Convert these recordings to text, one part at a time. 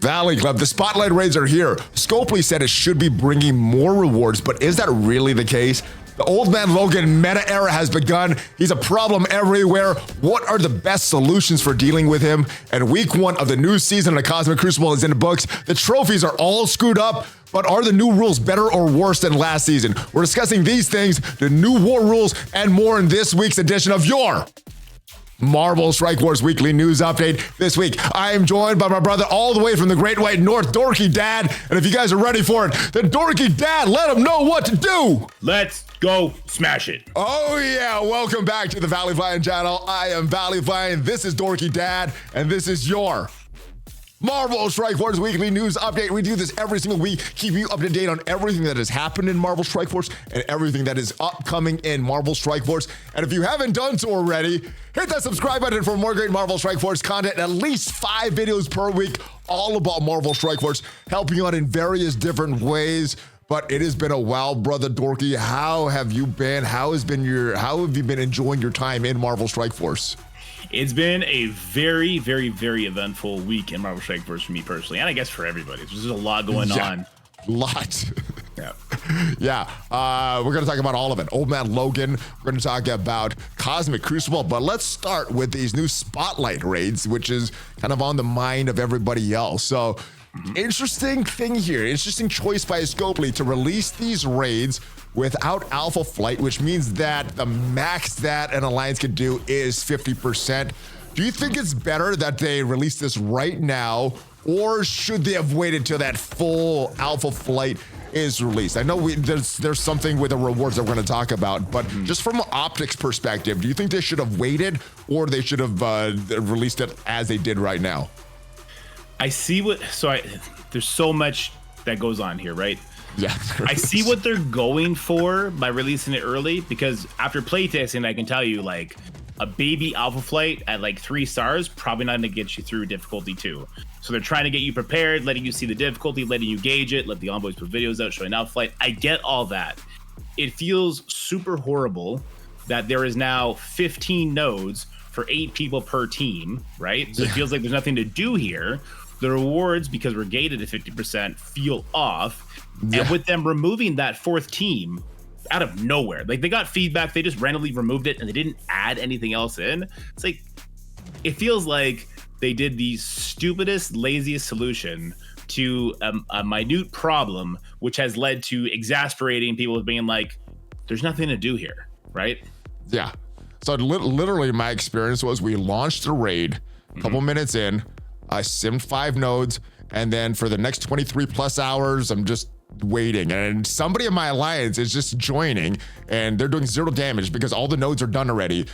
Valley Club, the Spotlight raids are here. Scopely said it should be bringing more rewards, but is that really the case? The old man Logan meta era has begun. He's a problem everywhere. What are the best solutions for dealing with him? And week 1 of the new season of the Cosmic Crucible is in the books. The trophies are all screwed up, but are the new rules better or worse than last season? We're discussing these things, the new war rules, and more in this week's edition of your Marvel Strike Force Weekly News Update. This week, I am joined by my brother all the way from the Great White North, DorkyDad. And if you guys are ready for it, then DorkyDad, let him know what to do. Let's go smash it. Oh yeah, welcome back to the ValleyFlyin channel. I am ValleyFlyin, this is DorkyDad, and this is your Marvel Strike Force Weekly News Update. We do this every single week, keep you up to date on everything that has happened in Marvel Strike Force and everything that is upcoming in Marvel Strike Force. And if you haven't done so already, hit that subscribe button for more great Marvel Strike Force content, at least 5 videos per week, all about Marvel Strike Force, helping you out in various different ways. But it has been a while, brother Dorky. How have you been? How have you been enjoying your time in Marvel Strike Force? It's been a very, very, very eventful week in Marvel Strike Force for me personally, and I guess for everybody. There's just a lot going on. Lot. Yeah. Yeah. We're going to talk about all of it. Old Man Logan. We're going to talk about Cosmic Crucible. But let's start with these new Spotlight raids, which is kind of on the mind of everybody else. So, interesting thing here. Interesting choice by Scopely to release these raids without Alpha Flight, which means that the max that an alliance could do is 50%. Do you think it's better that they release this right now, or should they have waited till that full Alpha Flight is released? I know there's something with the rewards that we're going to talk about, but just from an optics perspective, do you think they should have waited, or they should have released it as they did right now? I see there's so much that goes on here, right? Yeah. I see what they're going for by releasing it early, because after playtesting, I can tell you, like, a baby Alpha Flight at like 3 stars, probably not gonna get you through difficulty 2. So they're trying to get you prepared, letting you see the difficulty, letting you gauge it, let the envoys put videos out showing Alpha Flight. I get all that. It feels super horrible that there is now 15 nodes for 8 people per team, right? So It feels like there's nothing to do here. The rewards, because we're gated at 50%, feel off. Yeah. And with them removing that 4th team out of nowhere, like they got feedback, they just randomly removed it and they didn't add anything else in. It's like, it feels like they did the stupidest, laziest solution to a minute problem, which has led to exasperating people being like, there's nothing to do here, right? Yeah. So literally my experience was we launched the raid, a couple minutes in, I simmed 5 nodes, and then for the next 23 plus hours, I'm just waiting. And somebody in my alliance is just joining, and they're doing 0 damage because all the nodes are done already.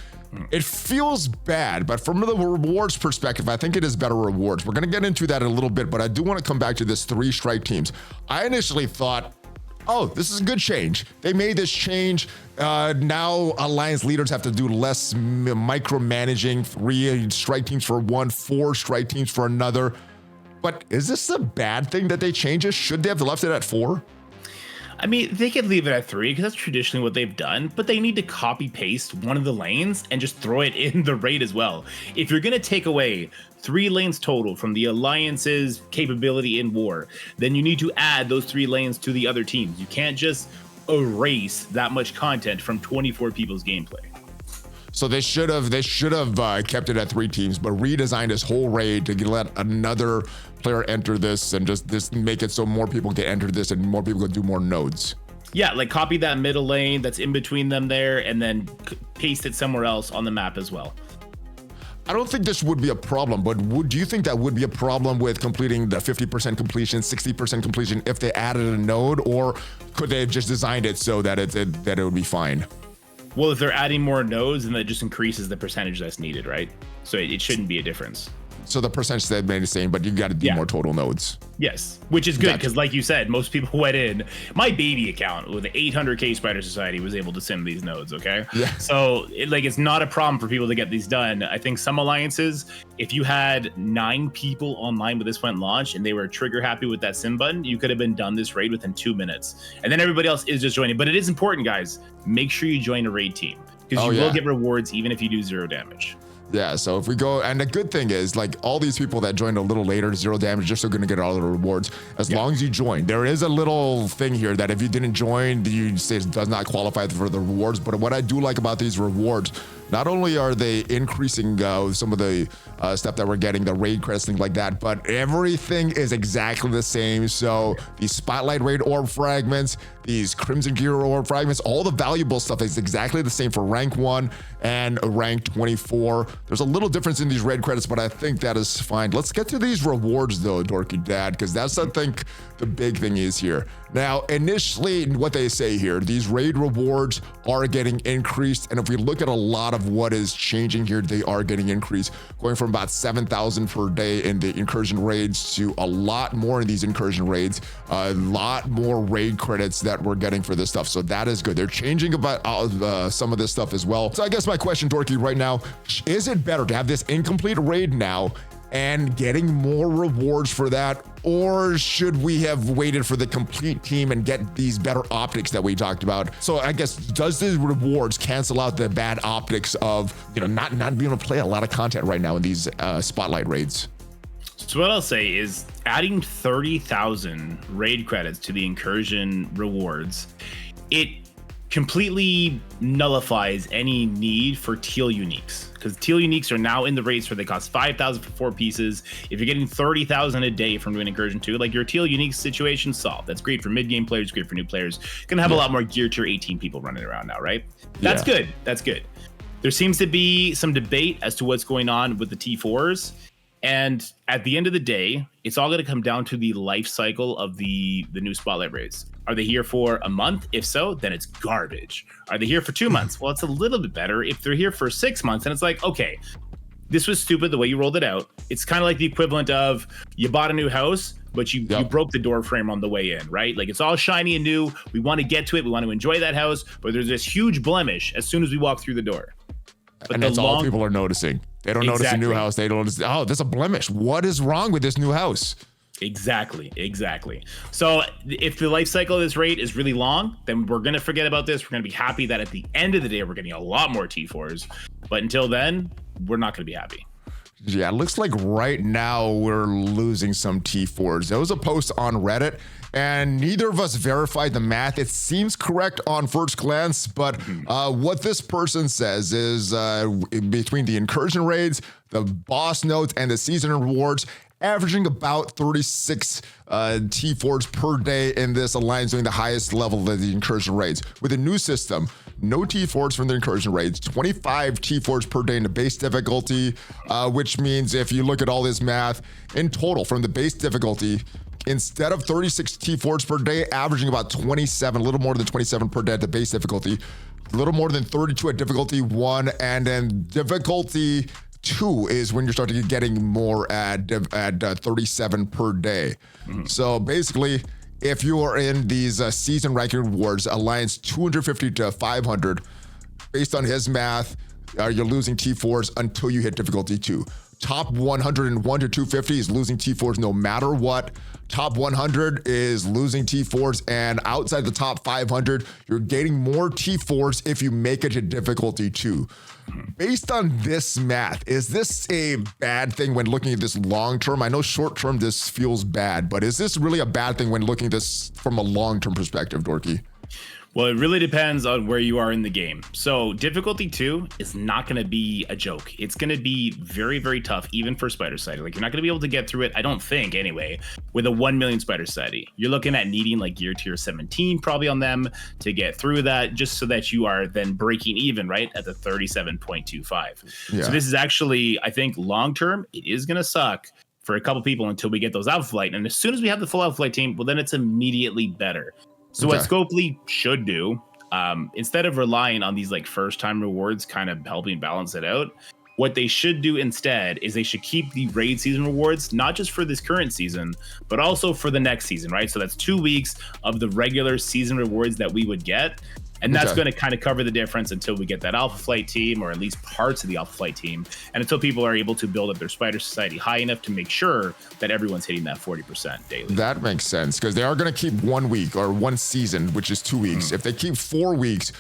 It feels bad, but from the rewards perspective, I think it is better rewards. We're going to get into that in a little bit, but I do want to come back to this 3 strike teams. I initially thought, oh, this is a good change. They made this change. Now alliance leaders have to do less micromanaging, 3 strike teams for one, 4 strike teams for another. But is this a bad thing that they changed it? Should they have left it at 4? I mean, they could leave it at 3 because that's traditionally what they've done, but they need to copy paste one of the lanes and just throw it in the raid as well. If you're going to take away 3 lanes total from the alliance's capability in war, then you need to add those 3 lanes to the other teams. You can't just erase that much content from 24 people's gameplay. So they should have kept it at 3 teams, but redesigned this whole raid to let another player enter this and just make it so more people can enter this and more people can do more nodes. Yeah, like copy that middle lane that's in between them there and then paste it somewhere else on the map as well. I don't think this would be a problem, but do you think that would be a problem with completing the 50% completion, 60% completion if they added a node, or could they have just designed it so that it would be fine? Well, if they're adding more nodes, then that just increases the percentage that's needed, right? So it shouldn't be a difference. So the percentage they made the same, but you got to do more total nodes. Yes, which is good because, like you said, most people went in. My baby account with the 800K Spider Society was able to sim these nodes. Okay, yeah. So it's not a problem for people to get these done. I think some alliances, if you had 9 people online when this went launch and they were trigger happy with that sim button, you could have been done this raid within 2 minutes. And then everybody else is just joining. But it is important, guys. Make sure you join a raid team because you will get rewards even if you do 0 damage. Yeah, so if we go, and the good thing is, like, all these people that joined a little later, 0 damage, you're still going to get all the rewards as long as you join. There is a little thing here that if you didn't join, you say it does not qualify for the rewards. But what I do like about these rewards, not only are they increasing some of the stuff that we're getting, the raid credits, things like that, but everything is exactly the same. So these Spotlight Raid Orb fragments, these Crimson Gear Orb fragments, all the valuable stuff is exactly the same for rank 1 and rank 24. There's a little difference in these raid credits, but I think that is fine. Let's get to these rewards though, DorkyDad, because that's, I think, the big thing is here. Now, initially, what they say here, these raid rewards are getting increased. And if we look at a lot of what is changing here, they are getting increased, going from about 7,000 per day in the incursion raids to a lot more in these incursion raids, a lot more raid credits that we're getting for this stuff. So that is good. They're changing about some of this stuff as well. So I guess my question, Dorky, right now, is it better to have this incomplete raid now and getting more rewards for that, or should we have waited for the complete team and get these better optics that we talked about? So I guess, does the rewards cancel out the bad optics of, you know, not being able to play a lot of content right now in these spotlight raids? So what I'll say is adding 30,000 raid credits to the incursion rewards, it completely nullifies any need for teal uniques, because teal uniques are now in the rates where they cost 5,000 for 4 pieces. If you're getting 30,000 a day from doing incursion 2, like, your teal unique situation solved. That's great for mid-game players, great for new players. Gonna have a lot more gear tier 18 people running around now, right? That's good. That's good. There seems to be some debate as to what's going on with the T4s. And at the end of the day, it's all going to come down to the life cycle of the new spotlight raids. Are they here for a month? If so, then it's garbage. Are they here for 2 months? Well, it's a little bit better. If they're here for 6 months, and it's like, okay, this was stupid the way you rolled it out. It's kind of like the equivalent of you bought a new house, but you broke the door frame on the way in, right? Like, it's all shiny and new. We want to get to it. We want to enjoy that house, but there's this huge blemish as soon as we walk through the door. But and that's all people are noticing. They don't notice a new house. They don't notice, oh, there's a blemish. What is wrong with this new house? Exactly. So if the life cycle of this raid is really long, then we're going to forget about this. We're going to be happy that at the end of the day, we're getting a lot more T4s. But until then, we're not going to be happy. Yeah, it looks like right now we're losing some T4s. There was a post on Reddit, and neither of us verified the math. It seems correct on first glance, but what this person says is between the incursion raids, the boss notes, and the season rewards, averaging about 36 T4s per day in this alliance, doing the highest level of the incursion raids. With a new system, no T4s from the incursion raids, 25 T4s per day in the base difficulty, which means if you look at all this math, in total from the base difficulty, instead of 36 T4s per day, averaging about 27, a little more than 27 per day at the base difficulty, a little more than 32 at difficulty 1, and then difficulty 2 is when you're starting getting more at 37 per day. So basically, if you are in these season ranking rewards, Alliance 250 to 500, based on his math, you're losing T4s until you hit difficulty 2. Top 101 to 250 is losing T4s no matter what. Top 100 is losing T4s, and outside the top 500, you're getting more T4s if you make it to difficulty 2. Based on this math, is this a bad thing when looking at this long term? I know short term this feels bad, but is this really a bad thing when looking at this from a long term perspective, Dorky? Well, it really depends on where you are in the game. So difficulty 2 is not going to be a joke. It's going to be very, very tough, even for Spider Society. Like, you're not going to be able to get through it, I don't think, anyway, with a 1 million Spider Society. You're looking at needing like gear tier 17 probably on them to get through that, just so that you are then breaking even, right, at the 37.25. So this is actually, I think, long term, it is going to suck for a couple people until we get those Alpha Flight. And as soon as we have the full Alpha Flight team, well, then it's immediately better. So what Scopely should do, instead of relying on these like first time rewards kind of helping balance it out, what they should do instead is they should keep the raid season rewards, not just for this current season, but also for the next season, right? So that's 2 weeks of the regular season rewards that we would get. And that's going to kind of cover the difference until we get that Alpha Flight team, or at least parts of the Alpha Flight team, and until people are able to build up their Spider Society high enough to make sure that everyone's hitting that 40% daily. That makes sense, because they are going to keep 1 week or one season, which is 2 weeks. If they keep 4 weeks,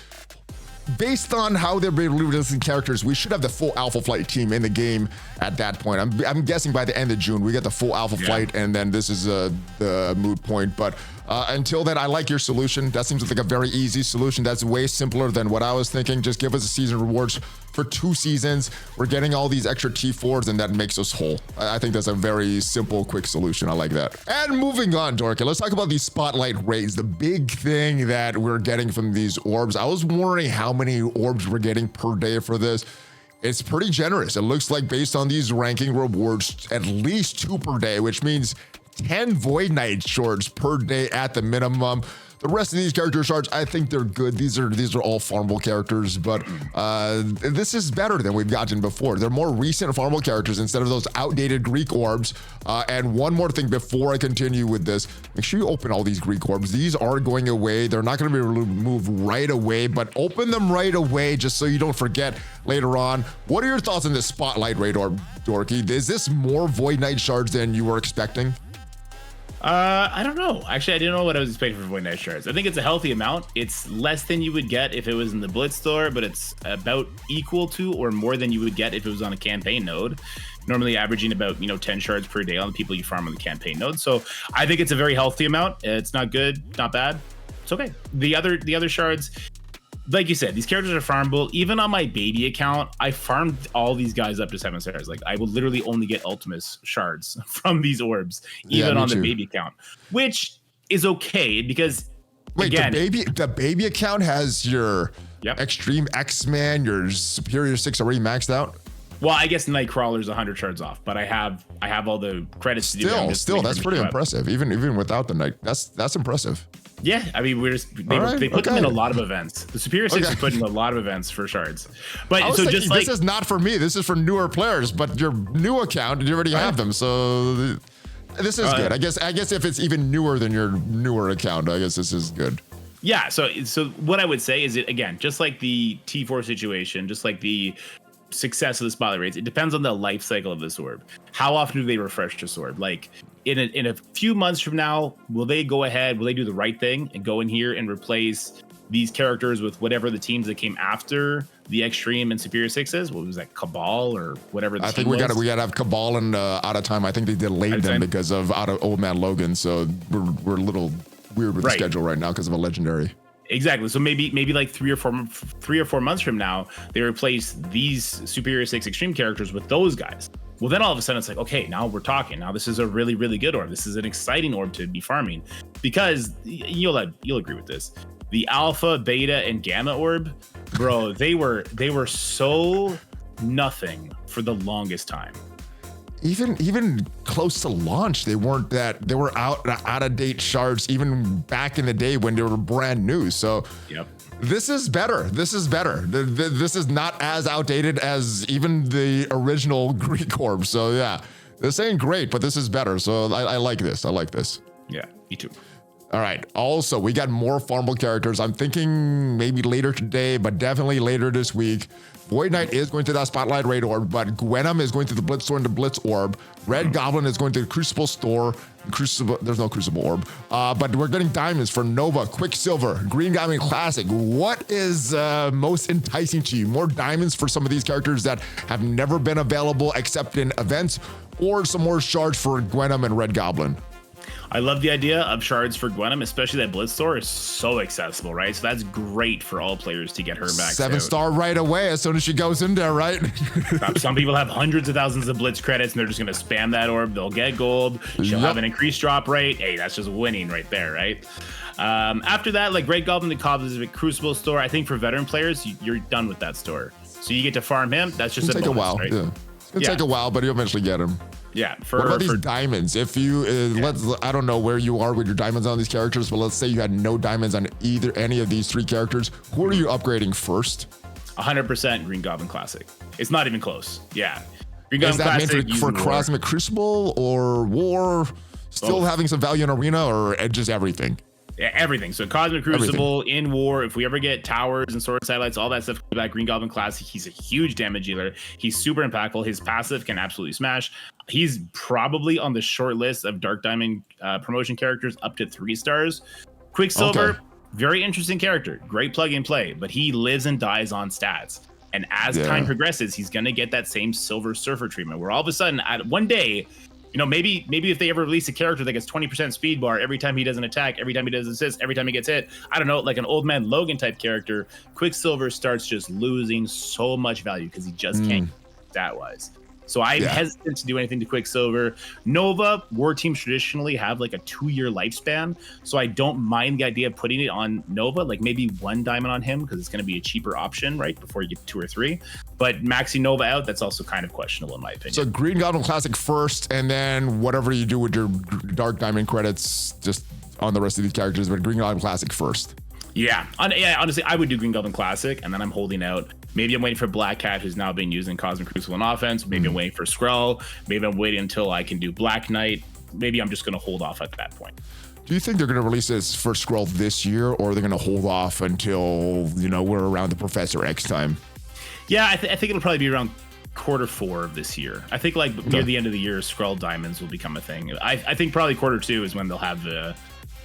based on how they're releasing characters, we should have the full Alpha Flight team in the game at that point. I'm guessing by the end of June, we get the full Alpha Flight, and then this is the moot point. But until then, I like your solution. That seems like a very easy solution. That's way simpler than what I was thinking. Just give us a season rewards for 2 seasons. We're getting all these extra T4s, and that makes us whole. I think that's a very simple, quick solution. I like that. And moving on, Dorky, let's talk about these Spotlight raids. The big thing that we're getting from these orbs. I was wondering how many orbs we're getting per day for this. It's pretty generous. It looks like based on these ranking rewards, at least 2 per day, which means 10 Void Knight shards per day at the minimum. The rest of these character shards, I think they're good. These are all farmable characters, but this is better than we've gotten before. They're more recent farmable characters instead of those outdated Greek orbs. And one more thing before I continue with this, make sure you open all these Greek orbs. These are going away. They're not going to be removed right away, but open them right away just so you don't forget later on. What are your thoughts on this Spotlight raid orb, Dorky? Is this more Void Knight shards than you were expecting? I don't know. Actually, I didn't know what I was expecting for Void Knight shards. I think it's a healthy amount. It's less than you would get if it was in the Blitz store, but it's about equal to or more than you would get if it was on a campaign node. Normally averaging about 10 shards per day on the people you farm on the campaign node. So I think it's a very healthy amount. It's not good, not bad. It's okay. The other shards, like you said, these characters are farmable. Even on my baby account, I farmed all these guys up to 7 stars. Like, I will literally only get Ultimus shards from these orbs, even on the baby account, which is okay because again, the baby account has your Extreme X-Man, your Superior 6 already maxed out. Well, I guess Nightcrawler's 100 shards off, but I have all the credits to do that. Still, that's pretty impressive. Even without the night, that's impressive. Yeah, I mean, they put them in a lot of events. The Superior 6 is put in a lot of events for shards. But so just like, this is not for me. This is for newer players. But your new account, you already have them, so this is good. I guess if it's even newer than your newer account, I guess this is good. Yeah. So what I would say is, again, just like the T4 situation, just like the success of the Spotlight raids, it depends on the life cycle of this orb. How often do they refresh this orb? Like in a few months from now, will they go ahead, will they do the right thing and go in here and replace these characters with whatever the teams that came after the Extreme and Superior 6s? What was that, Cabal or whatever the I think we gotta have Cabal and out of time. I think they delayed them because of out of Old Man Logan, so we're a little weird with the schedule right now because of a legendary. Exactly. So maybe like 3 or 4 months from now, they replace these Superior 6 Extreme characters with those guys. Well, then all of a sudden it's like, okay, now we're talking. Now this is a really, really good orb. This is an exciting orb to be farming, because you'll agree with this. The Alpha, Beta, and Gamma orb, bro, they were so nothing for the longest time. Even close to launch, they were out of date shards even back in the day when they were brand new. So this is better. This is not as outdated as even the original Greek orb. So yeah, this ain't great, but this is better. So I like this. Yeah, me too. All right. Also, we got more farmable characters. I'm thinking maybe later today, but definitely later this week. Void Knight is going to that Spotlight raid orb, but Gwenum is going to the Blitz store and the Blitz orb. Red Goblin is going to the Crucible store. Crucible, there's no Crucible orb. But we're getting diamonds for Nova, Quicksilver, Green Diamond Classic. What is most enticing to you? More diamonds for some of these characters that have never been available except in events, or some more shards for Gwenum and Red Goblin? I love the idea of shards for Gwenum, especially that Blitz store is so accessible, right? So that's great for all players to get her back. 7-star right away as soon as she goes in there, right? Some people have hundreds of thousands of Blitz credits and they're just going to spam that orb. They'll get gold. She'll have an increased drop rate. Hey, that's just winning right there, right? After that, like Red Goblin, the Cosmic Crucible store, I think for veteran players, you're done with that store. So you get to farm him. That's just a bonus, take a while, right? Yeah. It'll take a while, but you'll eventually get him. Yeah. What about these diamonds? If you I don't know where you are with your diamonds on these characters, but let's say you had no diamonds on any of these 3 characters. Who are you upgrading first? 100% Green Goblin Classic. It's not even close. Yeah. Green Goblin Is that Classic meant for Cosmic Crucible or War? Still having some value in Arena, or just everything? Yeah, everything. So Cosmic Crucible, in War, if we ever get towers and sword satellites, all that stuff about Green Goblin Classic, he's a huge damage dealer. He's super impactful. His passive can absolutely smash. He's probably on the short list of Dark Diamond promotion characters up to 3 stars. Quicksilver, Very interesting character, great plug and play, but he lives and dies on stats. And as time progresses, he's going to get that same Silver Surfer treatment where all of a sudden, at one day, you know, maybe if they ever release a character that gets 20% speed bar every time he does an attack, every time he does assist, every time he gets hit, I don't know, like an old man Logan type character, Quicksilver starts just losing so much value because he just can't stat-wise. So I'm hesitant to do anything to Quicksilver. Nova, war teams traditionally have like a 2-year lifespan. So I don't mind the idea of putting it on Nova, like maybe 1 diamond on him because it's going to be a cheaper option, right? Before you get 2 or 3. But maxing Nova out, that's also kind of questionable in my opinion. So Green Goblin Classic first, and then whatever you do with your Dark Diamond credits, just on the rest of these characters, but Green Goblin Classic first. Yeah, honestly, I would do Green Goblin Classic, and then I'm holding out. Maybe I'm waiting for Black Cat, who's now being used in Cosmic Crucible and offense. Maybe I'm waiting for Skrull. Maybe I'm waiting until I can do Black Knight. Maybe I'm just going to hold off at that point. Do you think they're going to release this for Skrull this year, or they're going to hold off until, you know, we're around the Professor X time? Yeah, I think it'll probably be around Q4 of this year. I think like near the end of the year, Skrull Diamonds will become a thing. I think probably Q2 is when they'll have the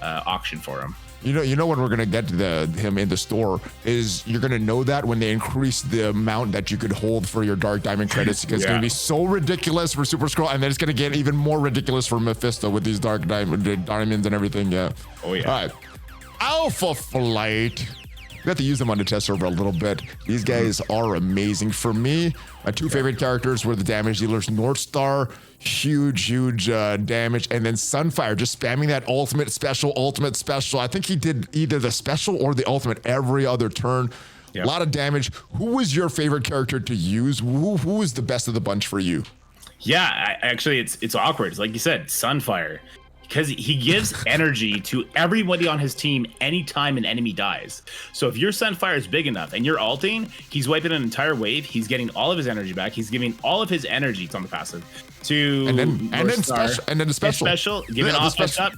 auction for him. You know when we're gonna get him in the store is you're gonna know that when they increase the amount that you could hold for your Dark Diamond credits, because it's gonna be so ridiculous for Super Skrull, and then it's gonna get even more ridiculous for Mephisto with these diamonds and everything. Yeah. Oh yeah. All right. Alpha Flight. We have to use them on the test server a little bit. These guys are amazing. For me, my 2 favorite characters were the damage dealers, North Star, huge damage, and then Sunfire, just spamming that ultimate special. I think he did either the special or the ultimate every other turn. A lot of damage. Who was your favorite character to use? Who was the best of the bunch for you? Yeah, actually, it's awkward. It's like you said, Sunfire. Because he gives energy to everybody on his team anytime an enemy dies. So if your Sunfire is big enough and you're ulting, he's wiping an entire wave. He's getting all of his energy back. He's giving all of his energy, it's on the passive, to and then special, giving offense up.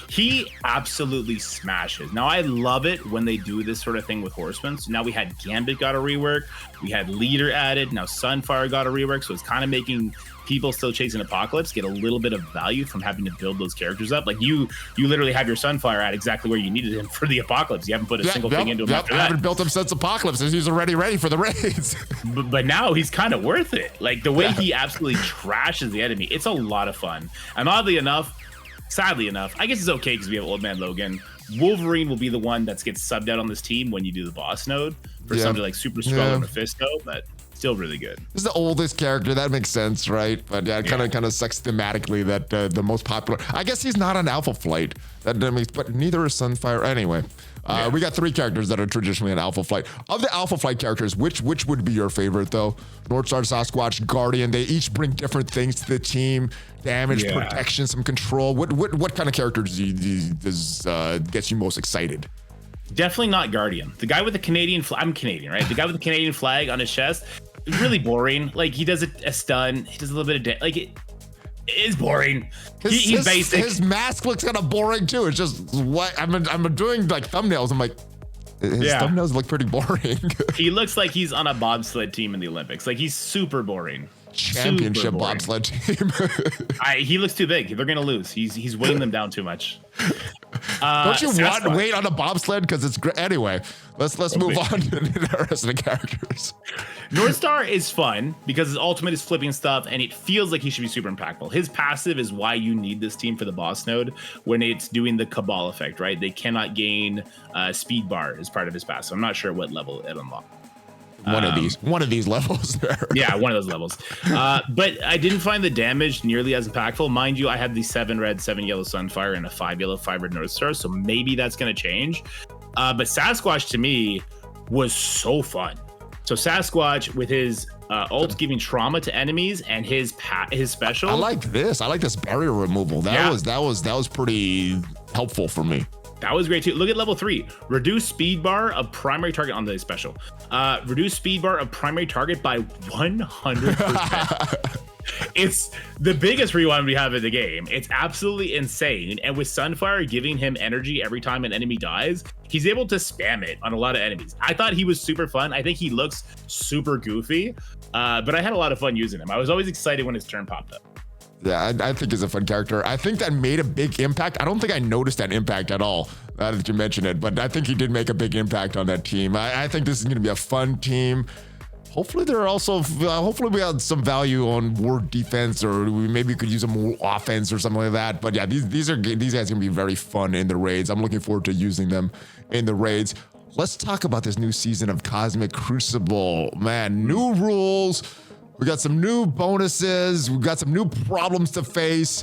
He absolutely smashes. Now I love it when they do this sort of thing with Horsemen. So now we had Gambit got a rework, we had Leader added, now Sunfire got a rework. So it's kind of making people still chasing Apocalypse get a little bit of value from having to build those characters up. Like you literally have your Sunfire at exactly where you needed him for the Apocalypse. You haven't put a single thing into him after that. I haven't built him since Apocalypse. He's already ready for the raids. but now he's kind of worth it. Like the way he absolutely trashes the enemy, it's a lot of fun. And oddly enough, sadly enough, I guess it's okay because we have Old Man Logan. Wolverine will be the one that gets subbed out on this team when you do the boss node for something like Super Skrull or Mephisto, but still really good. This is the oldest character. That makes sense, right? But yeah, it kind of sucks thematically that the most popular. I guess he's not on Alpha Flight. But neither is Sunfire. Anyway, we got 3 characters that are traditionally on Alpha Flight. Of the Alpha Flight characters, which would be your favorite though? Northstar, Sasquatch, Guardian. They each bring different things to the team: damage, protection, some control. What kind of characters does gets you most excited? Definitely not Guardian. The guy with the Canadian flag. I'm Canadian, right? The guy with the Canadian flag on his chest. Really boring. Like he does a stun. He does a little bit of like it is boring. He's basic. His mask looks kind of boring too. It's just what I'm doing like thumbnails. I'm like, his thumbnails look pretty boring. He looks like he's on a bobsled team in the Olympics. Like he's super boring. Championship bobsled team. He looks too big. They're gonna lose. He's weighing them down too much. Don't you want to wait on a bobsled? Because it's great. Anyway, let's move on to the rest of the characters. Northstar is fun because his ultimate is flipping stuff, and it feels like he should be super impactful. His passive is why you need this team for the boss node when it's doing the Cabal effect, right? They cannot gain speed bar as part of his passive. I'm not sure what level it unlocked. One of these levels there. Yeah, one of those levels. But I didn't find the damage nearly as impactful. Mind you, I had the 7 red, 7 yellow Sunfire and a 5 yellow, 5 red Northstar, so maybe that's going to change. But Sasquatch to me was so fun. So Sasquatch with his ult giving trauma to enemies and his special. I like this. I like this barrier removal. That was pretty helpful for me. That was great too. Look at level 3. Reduce speed bar of primary target on the special. Reduce speed bar of primary target by 100%. It's the biggest rewind we have in the game. It's absolutely insane. And with Sunfire giving him energy every time an enemy dies, he's able to spam it on a lot of enemies. I thought he was super fun. I think he looks super goofy, but I had a lot of fun using him. I was always excited when his turn popped up. Yeah, I think he's a fun character. I think that made a big impact. I don't think I noticed that impact at all, now that you mention it, but I think he did make a big impact on that team. I think this is going to be a fun team. Hopefully they're also, hopefully we have some value on more defense, or we maybe could use a more offense or something like that. But yeah, these guys are going to be very fun in the raids. I'm looking forward to using them in the raids. Let's talk about this new season of Cosmic Crucible. Man, new rules. We got some new bonuses. We got some new problems to face.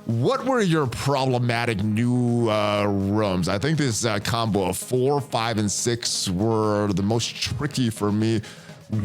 What were your problematic new rooms? I think this combo of 4, 5, and 6 were the most tricky for me.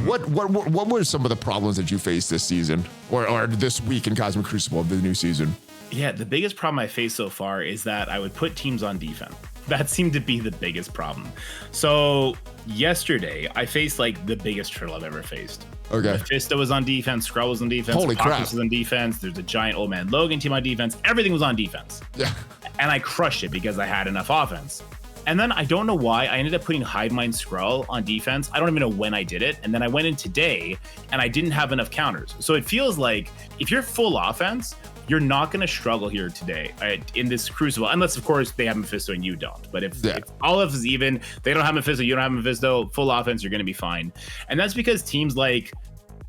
What were some of the problems that you faced this season or this week in Cosmic Crucible of the new season? Yeah, the biggest problem I faced so far is that I would put teams on defense. That seemed to be the biggest problem. So yesterday, I faced like the biggest turtle I've ever faced. Okay. Mephisto was on defense, Skrull was on defense, Holy crap. was on defense, there's a giant old man Logan team on defense, everything was on defense. Yeah. And I crushed it because I had enough offense. And then I don't know why I ended up putting Hive Mind Skrull on defense. I don't even know when I did it. And then I went in today and I didn't have enough counters. So it feels like if you're full offense, you're not going to struggle here today in this Crucible, unless, of course, they have Mephisto and you don't. But if all of us is even, they don't have Mephisto, you don't have Mephisto, full offense, you're going to be fine. And that's because teams like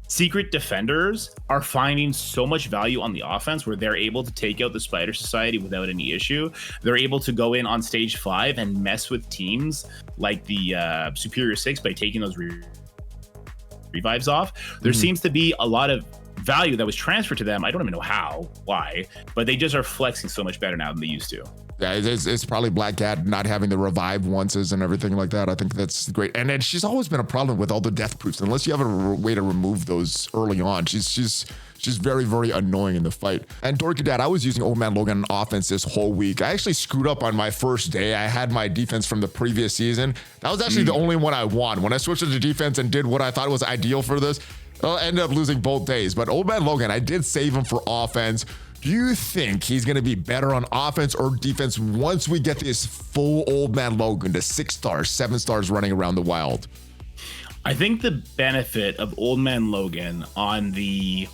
Secret Defenders are finding so much value on the offense where they're able to take out the Spider Society without any issue. They're able to go in on stage 5 and mess with teams like the Superior 6 by taking those revives off. There seems to be a lot of value that was transferred to them. I don't even know why, but they just are flexing so much better now than they used to. Yeah, it's probably Black Cat not having the revive onces and everything like that. I think that's great. And then she's always been a problem with all the death proofs. Unless you have a way to remove those early on, she's very, very annoying in the fight. And DorkyDad, I was using Old Man Logan on offense this whole week. I actually screwed up on my first day. I had my defense from the previous season. That was actually the only one I won. When I switched to defense and did what I thought was ideal for this, I'll end up losing both days. But Old Man Logan, I did save him for offense. Do you think he's going to be better on offense or defense once we get this full Old Man Logan to 6 stars, 7 stars running around the wild? I think the benefit of Old Man Logan on the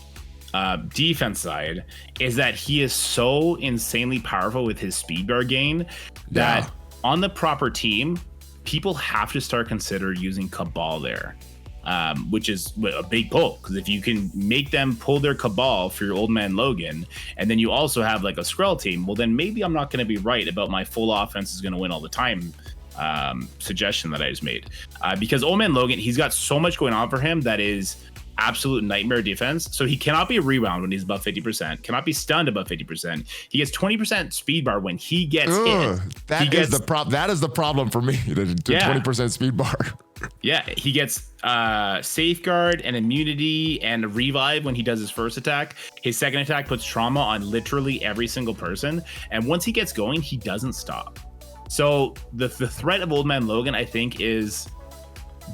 defense side is that he is so insanely powerful with his speed bar gain that on the proper team, people have to start consider using Cabal there. Which is a big pull, because if you can make them pull their Cabal for your Old Man Logan, and then you also have like a Skrull team, well then maybe I'm not going to be right about my full offense is going to win all the time suggestion that I just made. Because Old Man Logan, he's got so much going on for him that is absolute nightmare defense. So he cannot be rewound when he's above 50%, cannot be stunned above 50%. He gets 20% speed bar when he gets hit. That is the problem for me, the 20% speed bar. Yeah, he gets safeguard and immunity and a revive when he does his first attack. His second attack puts trauma on literally every single person. And once he gets going, he doesn't stop. So the threat of Old Man Logan, I think, is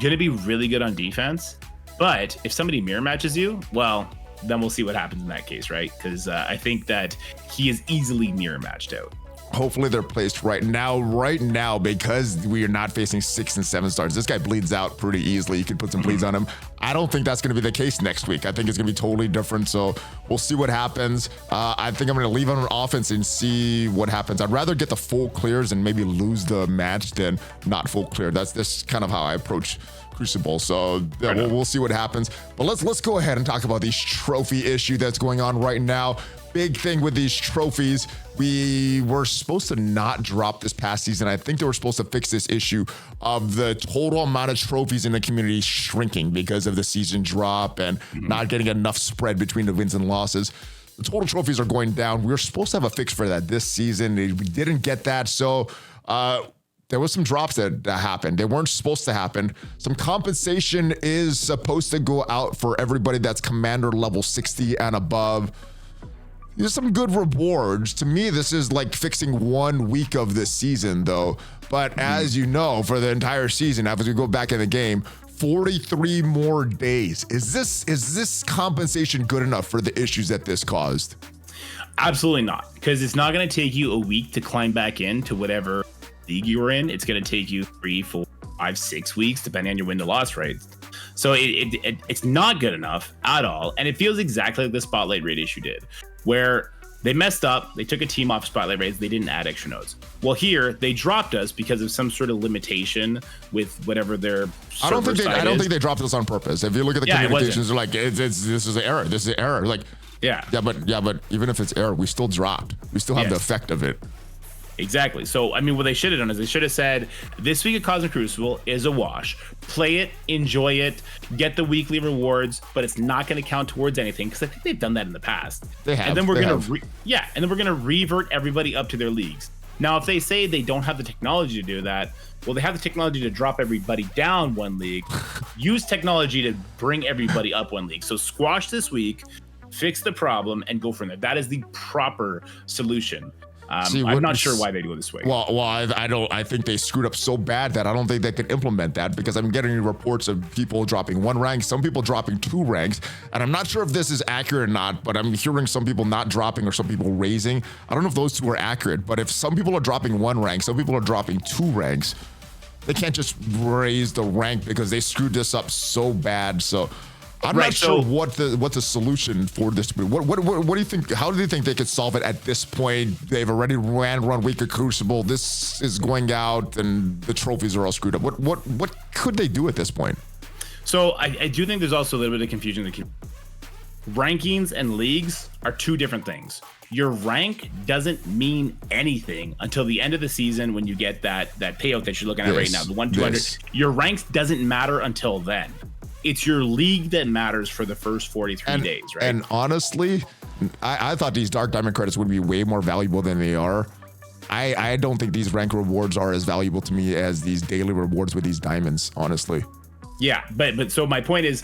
going to be really good on defense. But if somebody mirror matches you, well, then we'll see what happens in that case, right? Because I think that he is easily mirror matched out. Hopefully they're placed right now, because we are not facing 6 and 7 stars. This guy bleeds out pretty easily. You can put some bleeds on him. I don't think that's going to be the case next week. I think it's going to be totally different. So we'll see what happens. I think I'm going to leave him on offense and see what happens. I'd rather get the full clears and maybe lose the match than not full clear. That's kind of how I approach Crucible. So yeah, we'll see what happens. But let's go ahead and talk about this trophy issue that's going on right now. Big thing with these trophies. We were supposed to not drop this past season. I think they were supposed to fix this issue of the total amount of trophies in the community shrinking because of the season drop and not getting enough spread between the wins and losses. The total trophies are going down. We were supposed to have a fix for that this season. We didn't get that. So there was some drops that happened. They weren't supposed to happen. Some compensation is supposed to go out for everybody that's commander level 60 and above. There's some good rewards. To me, this is like fixing 1 week of this season, though. But as you know, for the entire season, as we go back in the game, 43 more days. Is this compensation good enough for the issues that this caused? Absolutely not, because it's not going to take you a week to climb back into whatever league you were in. It's going to take you 3, 4, 5, 6 weeks, depending on your win to loss rates. So it's not good enough at all. And it feels exactly like the Spotlight raid issue did, where they messed up. They took a team off Spotlight raids. They didn't add extra nodes. Well, here they dropped us because of some sort of limitation with whatever their. I don't think they dropped us on purpose. If you look at the communications, they're like, this is an error. This is an error. Like, yeah, but even if it's error, we still dropped. We still have the effect of it. Exactly. So, I mean, what they should have done is they should have said, this week of Cosmic Crucible is a wash. Play it, enjoy it, get the weekly rewards, but it's not going to count towards anything because I think they've done that in the past. They have. And then we're going to revert everybody up to their leagues. Now, if they say they don't have the technology to do that, well, they have the technology to drop everybody down one league, use technology to bring everybody up one league. So squash this week, fix the problem, and go from there. That is the proper solution. I'm not sure why they do it this way. Well, I think they screwed up so bad that I don't think they can implement that, because I'm getting reports of people dropping 1 rank, some people dropping 2 ranks, and I'm not sure if this is accurate or not, but I'm hearing some people not dropping or some people raising. I don't know if those 2 are accurate, but if some people are dropping 1 rank, some people are dropping 2 ranks, they can't just raise the rank because they screwed this up so bad. So I'm not sure what the solution for this. What do you think? How do you think they could solve it at this point? They've already ran week of Crucible. This is going out, and the trophies are all screwed up. What could they do at this point? So I do think there's also a little bit of confusion. Rankings and leagues are 2 different things. Your rank doesn't mean anything until the end of the season when you get that payout that you're looking at right now, the 1-200. Your ranks doesn't matter until then. It's your league that matters for the first 43 days, right? And honestly, I thought these Dark Diamond credits would be way more valuable than they are. I don't think these rank rewards are as valuable to me as these daily rewards with these diamonds, honestly. Yeah, but so my point is,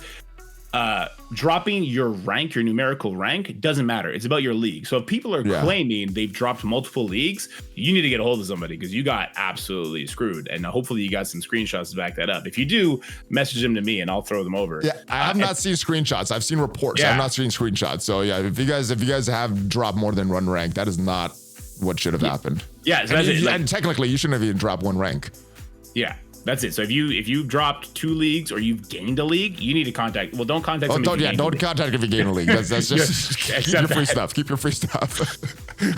dropping your rank, your numerical rank, doesn't matter. It's about your league. So if people are claiming they've dropped multiple leagues, you need to get a hold of somebody because you got absolutely screwed. And hopefully you got some screenshots to back that up. If you do, message them to me and I'll throw them over. Yeah, I have not seen screenshots. I've seen reports. I've not seen screenshots. So yeah, if you guys have dropped more than 1 rank, that is not what should have happened. Yeah, so and technically you shouldn't have even dropped 1 rank. Yeah. That's it. So if you dropped 2 leagues or you've gained a league, you need to contact. Well, don't contact. Don't contact if you gain a league. That's just keep your free stuff. Keep your free stuff.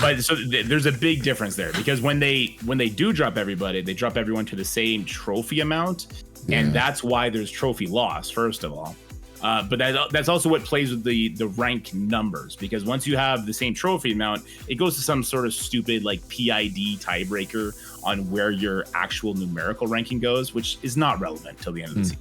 But so there's a big difference there, because when they do drop everybody, they drop everyone to the same trophy amount, and that's why there's trophy loss. First of all. But that's also what plays with the rank numbers, because once you have the same trophy amount, it goes to some sort of stupid like PID tiebreaker on where your actual numerical ranking goes, which is not relevant till the end of the season.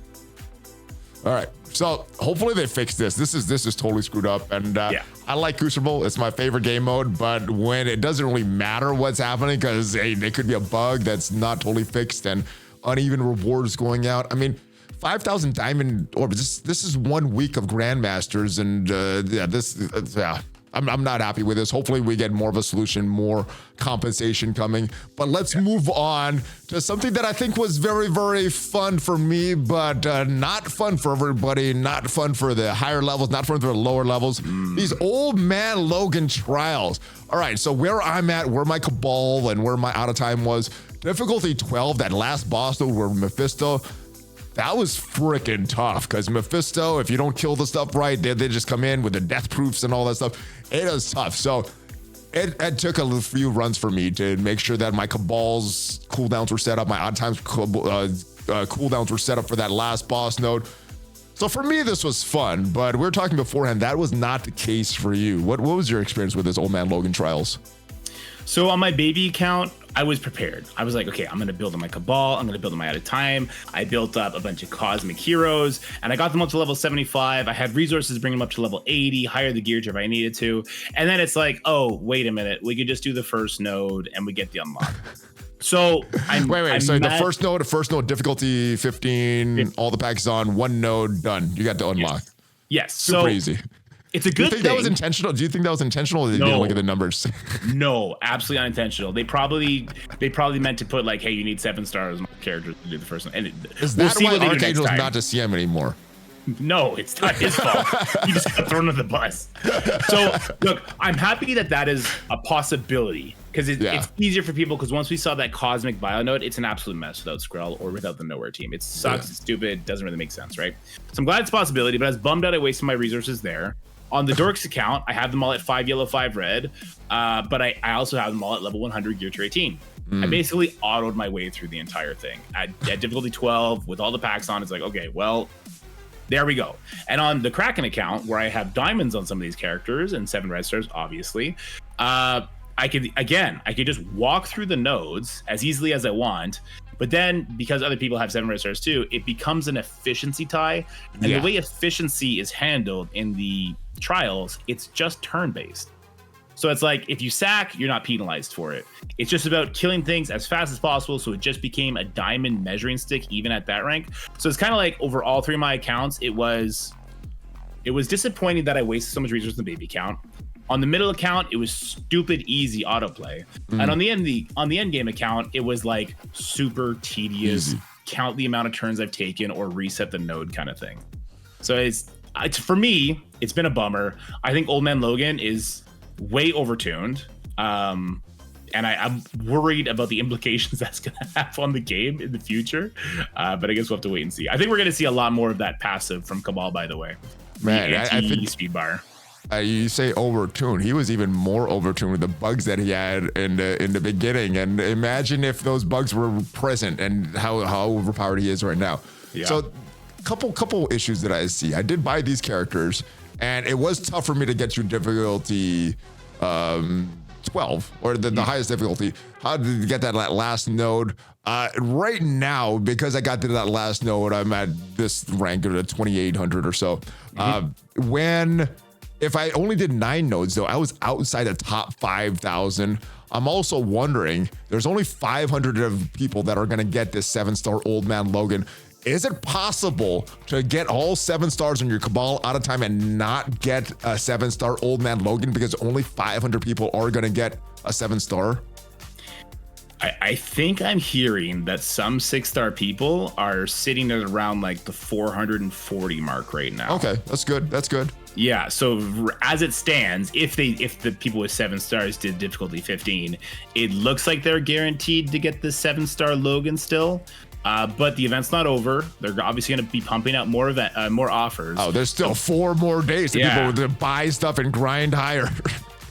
All right, so hopefully they fix this. This is totally screwed up, and I like Crucible. It's my favorite game mode, but when it doesn't really matter what's happening, because there could be a bug that's not totally fixed and uneven rewards going out. I mean, 5,000 diamond orbs. This is 1 week of Grandmasters, and I'm not happy with this. Hopefully we get more of a solution, more compensation coming. But let's move on to something that I think was very, very fun for me, but not fun for everybody. Not fun for the higher levels, not fun for the lower levels. These old man Logan trials. All right, so where I'm at, where my Cabal and where my out of time was, difficulty 12, that last boss node where Mephisto, that was freaking tough, because Mephisto, if you don't kill the stuff right, they just come in with the death proofs and all that stuff. It was tough. So it took a few runs for me to make sure that my Cabal's cooldowns were set up, my odd times cooldowns were set up for that last boss node. So for me, this was fun, but we were talking beforehand, that was not the case for you. What was your experience with this old man Logan trials? So on my baby account, I was prepared. I was like, okay, I'm going to build on my Cabal. I'm going to build on my out of time. I built up a bunch of cosmic heroes, and I got them up to level 75. I had resources bring them up to level 80, hire the gear if I needed to. And then it's like, oh, wait a minute. We could just do the first node and we get the unlock. So the first node difficulty 15, all the packs on, 1 node done. You got the unlock. Yes. Super easy. It's a good thing. That was intentional? Do you think that was intentional, or did you look at the numbers? No, absolutely unintentional. They probably meant to put like, hey, you need 7 stars characters to do the first one. And is that why Archangel's not to CM anymore? No, it's not his fault. He just got thrown under the bus. So look, I'm happy that is a possibility, because it's easier for people, because once we saw that cosmic bio node, it's an absolute mess without Skrull or without the nowhere team. It sucks, it's stupid, doesn't really make sense, right? So I'm glad it's a possibility, but I was bummed out I wasted my resources there. On the Dorks account, I have them all at 5 yellow, 5 red, but I also have them all at level 100 gear to 18. I basically autoed my way through the entire thing at difficulty 12 with all the packs on. It's like, okay, well, there we go. And on the Kraken account, where I have diamonds on some of these characters and 7 red stars, obviously, I could just walk through the nodes as easily as I want. But then, because other people have 7 red stars too, it becomes an efficiency tie. And the way efficiency is handled in the trials, it's just turn-based. So it's like, if you sack, you're not penalized for it. It's just about killing things as fast as possible. So it just became a diamond measuring stick, even at that rank. So it's kind of like over all 3 of my accounts, it was disappointing that I wasted so much resources on the baby account. On the middle account, it was stupid easy autoplay. And on the end game account, it was like super tedious, count the amount of turns I've taken or reset the node kind of thing. So it's for me, it's been a bummer. I think Old Man Logan is way overtuned. And I'm worried about the implications that's going to have on the game in the future. But I guess we'll have to wait and see. I think we're going to see a lot more of that passive from Cabal, by the way. Man, I think speed bar. You say overtuned. He was even more overtuned with the bugs that he had in the beginning. And imagine if those bugs were present and how overpowered he is right now. Yeah. So couple issues that I see. I did buy these characters, and it was tough for me to get through difficulty 12 or the highest difficulty. How did you get that last node? Right now, because I got to that last node, I'm at this rank of 2,800 or so. If I only did 9 nodes, though, I was outside the top 5,000. I'm also wondering, there's only 500 of people that are going to get this 7-star Old Man Logan. Is it possible to get all 7 stars on your Cabal out of time and not get a 7-star Old Man Logan because only 500 people are going to get a 7-star? I think I'm hearing that some 6-star people are sitting at around like the 440 mark right now. Okay, that's good. That's good. Yeah, so as it stands, if the people with 7 stars did difficulty 15, it looks like they're guaranteed to get the 7-star Logan still. But the event's not over. They're obviously going to be pumping out more offers. Oh, there's still 4 more days to people to buy stuff and grind higher.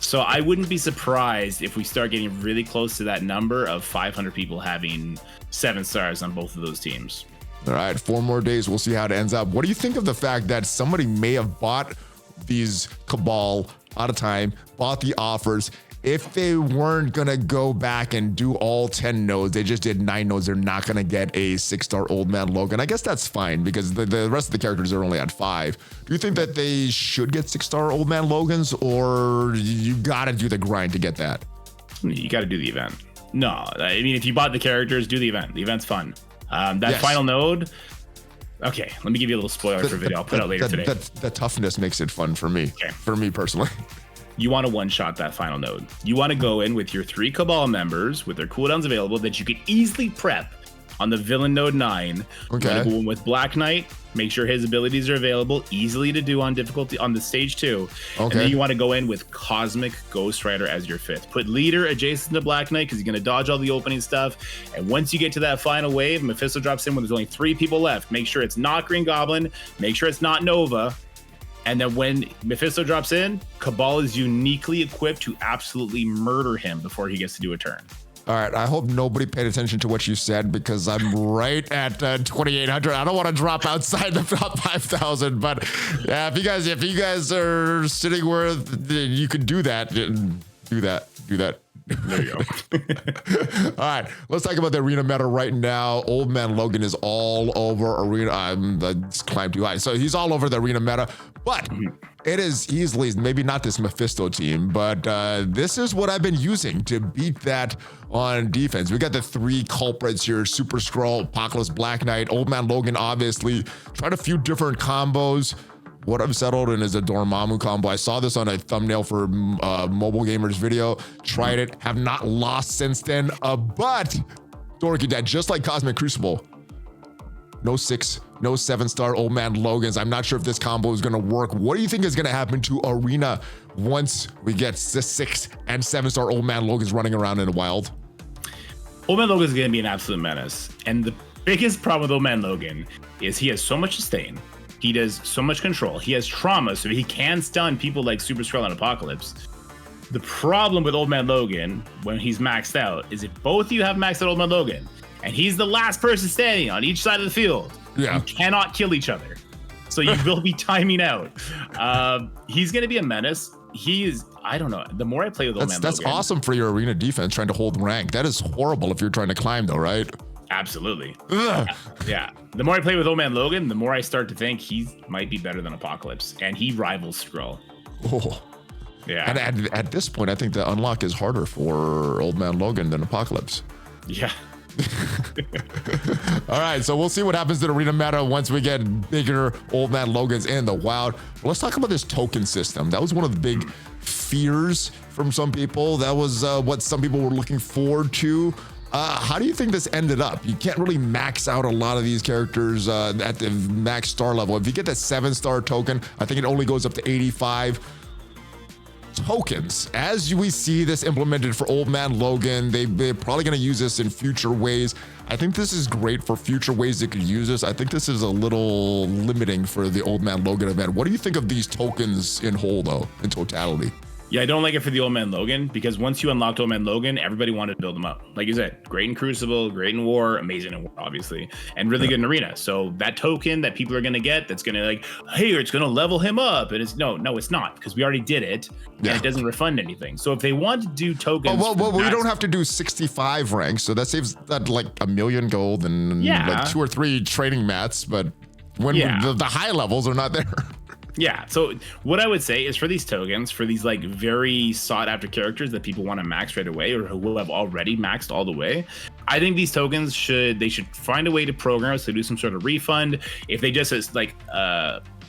So I wouldn't be surprised if we start getting really close to that number of 500 people having 7 stars on both of those teams. All right, 4 more days. We'll see how it ends up. What do you think of the fact that somebody may have bought these Cabal out of time, bought the offers? If they weren't going to go back and do all 10 nodes, they just did 9 nodes, they're not going to get a 6-star Old Man Logan. I guess that's fine because the rest of the characters are only at 5. Do you think that they should get 6-star Old Man Logans, or you got to do the grind to get that? You got to do the event. No, I mean, if you bought the characters, do the event. The event's fun. That final node... Okay, let me give you a little spoiler for a video I'll put out later today. The toughness makes it fun for me, for me personally. You want to one-shot that final node. You want to go in with your 3 Cabal members with their cooldowns available that you could easily prep on the villain node 9. Okay. You want to go in with Black Knight, make sure his abilities are available, easily to do on difficulty on the stage 2. Okay. And then you want to go in with Cosmic Ghost Rider as your 5th. Put leader adjacent to Black Knight because he's going to dodge all the opening stuff. And once you get to that final wave, Mephisto drops in when there's only 3 people left. Make sure it's not Green Goblin. Make sure it's not Nova. And then when Mephisto drops in, Cabal is uniquely equipped to absolutely murder him before he gets to do a turn. All right, I hope nobody paid attention to what you said because I'm right at 2,800. I don't want to drop outside the top 5,000, but yeah, if you guys are sitting where you can do that. There you go. All right, let's talk about the Arena Meta right now. Old Man Logan is all over Arena. I'm climbed too high, so he's all over the Arena Meta. But it is easily, maybe not this Mephisto team, but this is what I've been using to beat that on defense. We got the 3 culprits here: Super Skrull, Apocalypse, Black Knight, Old Man Logan. Obviously, tried a few different combos. What I've settled in is a Dormammu combo. I saw this on a thumbnail for Mobile Gamers video. Tried it, have not lost since then. But DorkyDad, just like Cosmic Crucible, no 7-star Old Man Logans. I'm not sure if this combo is going to work. What do you think is going to happen to Arena once we get the 6 and 7-star Old Man Logans running around in the wild? Old Man Logan is going to be an absolute menace. And the biggest problem with Old Man Logan is he has so much sustain. He does so much control. He has trauma, so he can stun people like Super Skrull and Apocalypse. The problem with Old Man Logan, when he's maxed out, is if both of you have maxed out Old Man Logan, and he's the last person standing on each side of the field, you cannot kill each other. So you will be timing out. He's going to be a menace. He is, I don't know. The more I play with Old Man Logan. That's awesome for your arena defense, trying to hold rank. That is horrible if you're trying to climb, though, right? Absolutely. Yeah. The more I play with Old Man Logan, the more I start to think he might be better than Apocalypse, and he rivals Skrull. Oh. Yeah. And at this point, I think the unlock is harder for Old Man Logan than Apocalypse. Yeah. All right, so we'll see what happens to the arena meta once we get bigger Old Man Logans in the wild. But let's talk about this token system. That was one of the big fears from some people. That was what some people were looking forward to. How do you think this ended up? You can't really max out a lot of these characters at the max star level. If you get that 7-star token, I think it only goes up to 85 tokens. As we see this implemented for Old Man Logan, they're probably going to use this in future ways. I think this is great for future ways they could use this. I think this is a little limiting for the Old Man Logan event. What do you think of these tokens in whole, though, in totality? Yeah, I don't like it for the Old Man Logan, because once you unlocked Old Man Logan, everybody wanted to build him up. Like you said, great in Crucible, great in War, amazing in War, obviously, and really good in Arena. So that token that people are going to get, that's going to like, hey, it's going to level him up. And it's no, it's not, because we already did it, and it doesn't refund anything. So if they want to do tokens... Well, we don't have to do 65 ranks, so that saves that like 1 million gold and like 2 or 3 training mats, but when the high levels are not there. Yeah, so what I would say is for these tokens, for these like very sought after characters that people want to max right away or who have already maxed all the way, I think these tokens should find a way to program so they do some sort of refund. If they just like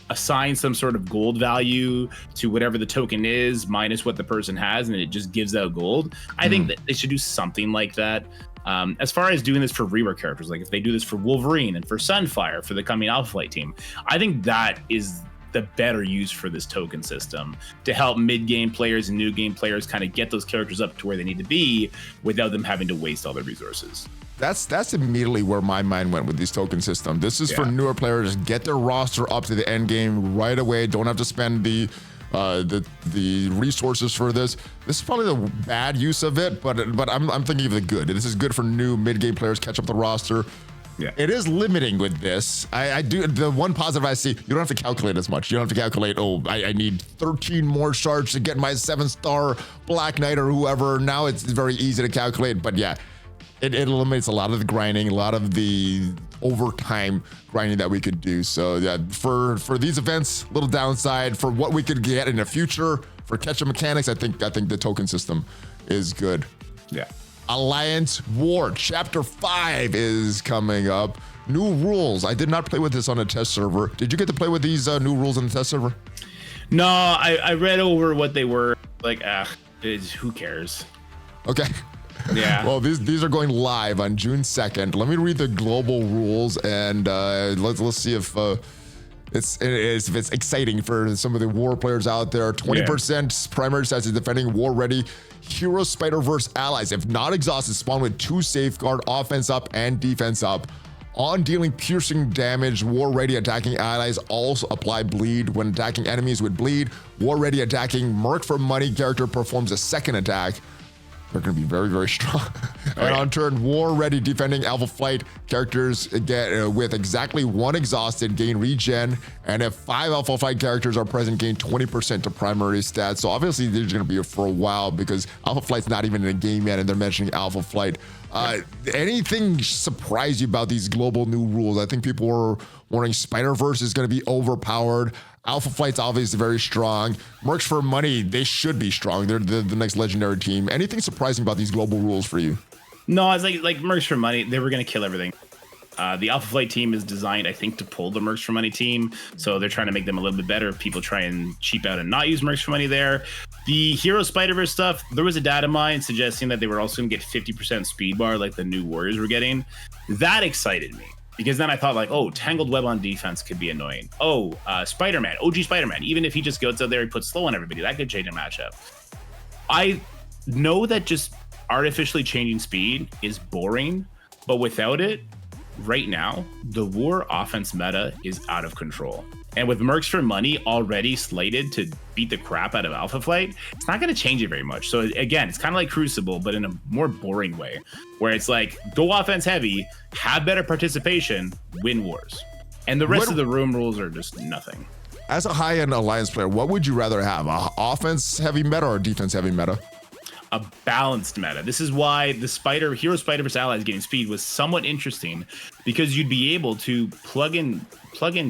assign some sort of gold value to whatever the token is minus what the person has, and it just gives out gold, I think that they should do something like that. As far as doing this for rework characters, like if they do this for Wolverine and for Sunfire for the coming Alpha Flight team, I think that is the better use for this token system to help mid-game players and new game players kind of get those characters up to where they need to be without them having to waste all their resources. That's immediately where my mind went with this token system. This is for newer players, get their roster up to the end game right away. Don't have to spend the resources for this. This is probably the bad use of it, but I'm thinking of the good. This is good for new mid-game players, catch up the roster. Yeah, it is limiting with this. I do, the one positive I see, you don't have to calculate as much. You don't have to calculate, I need 13 more shards to get my 7-star Black Knight or whoever. Now it's very easy to calculate, but yeah, it eliminates a lot of the grinding, a lot of the overtime grinding that we could do. So yeah, for these events, little downside. For what we could get in the future, for catch-up mechanics, I think the token system is good. Yeah. Alliance War Chapter 5 is coming up. New rules. I did not play with this on a test server. Did you get to play with these new rules on the test server? No, I read over what they were. Like, who cares? Okay. Yeah. Well, these are going live on June 2nd. Let me read the global rules and let's see if it's exciting for some of the war players out there. 20% primary stats is defending war ready Hero Spider-Verse allies. If not exhausted, spawn with 2 safeguard, offense up and defense up. On dealing piercing damage, war ready attacking allies also apply bleed. When attacking enemies with bleed, war ready attacking Merc for Money character performs a second attack. They're going to be very, very strong. And on turn, war ready defending Alpha Flight characters get with exactly 1 exhausted gain regen, and if 5 Alpha Flight characters are present, gain 20% to primary stats. So obviously they're going to be here for a while because Alpha Flight's not even in a game yet, and they're mentioning Alpha Flight. Anything surprise you about these global new rules? I think people were wondering Spider-Verse is going to be overpowered. Alpha Flight's obviously very strong. Mercs for Money, they should be strong. They're the next legendary team. Anything surprising about these global rules for you? No, it's like Mercs for Money, they were going to kill everything. The Alpha Flight team is designed, I think, to pull the Mercs for Money team. So they're trying to make them a little bit better if people try and cheap out and not use Mercs for Money there. The Hero Spider-Verse stuff, there was a data mine suggesting that they were also going to get 50% speed bar like the new Warriors were getting. That excited me. Because then I thought like, Tangled Web on defense could be annoying. Spider-Man, OG Spider-Man, even if he just goes out there and puts slow on everybody, that could change a matchup. I know that just artificially changing speed is boring, but without it, right now, the war offense meta is out of control. And with Mercs for Money already slated to beat the crap out of Alpha Flight, it's not going to change it very much. So again, it's kind of like Crucible, but in a more boring way, where it's like, go offense heavy, have better participation, win wars. And the rest of the room rules are just nothing. As a high-end Alliance player, what would you rather have, a offense heavy meta or a defense heavy meta? A balanced meta. This is why the Hero Spider vs. Allies getting speed was somewhat interesting, because you'd be able to plug and